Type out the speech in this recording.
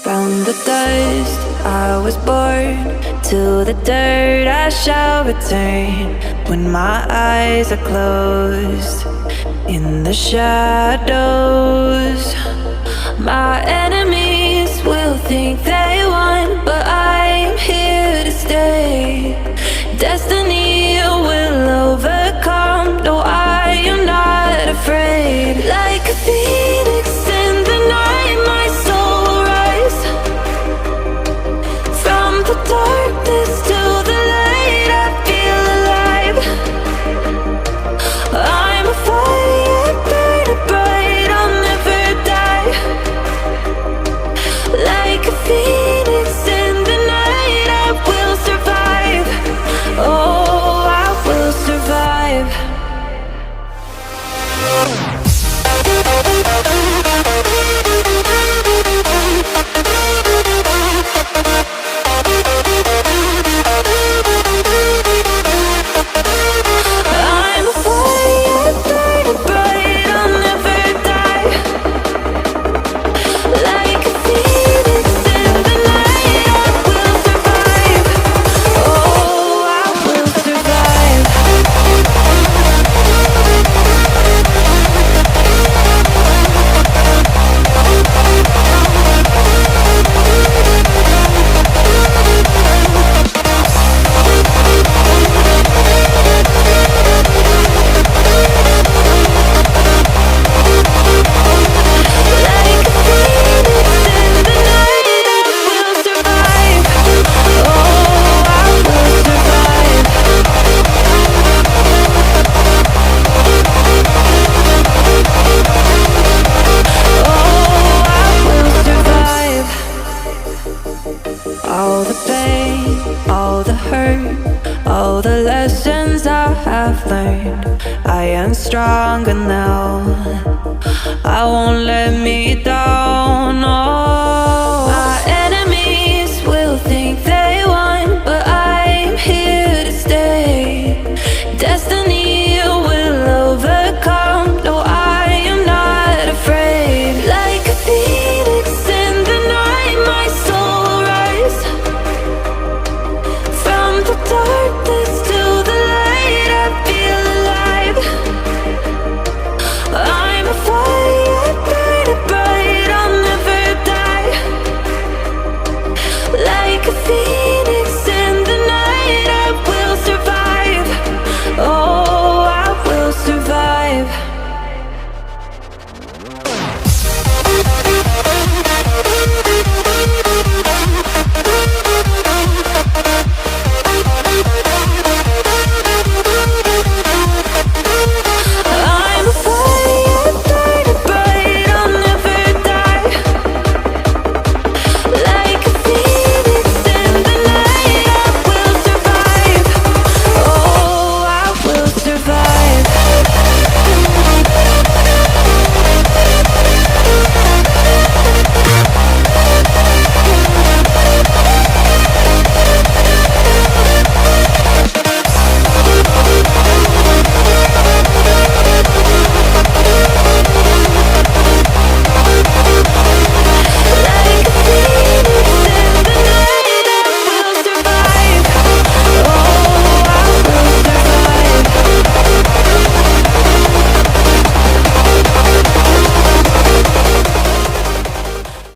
From the dust I was born, to the dirt I shall return. When my eyes are closed, in the shadows, my enemies will think they won, but I'm here to stay. Destiny will overcome, no, I am not afraid. Like a phoenix in the night, my soul will rise. From the darkness to the light, I feel alive. I'm a fire burning bright, I'll never die. Like a phoenix in the night, I will survive. Oh, I will survive. I'm a fire burning bright, I'll never die. Like a phoenix in the night, I will survive. Oh, I will survive. Like a phoenix in the night, I will survive. Oh, I will survive. Oh, I will survive. All the pain, all the hurt, all the lessons I have learned, I am stronger now. I won't let me down. No,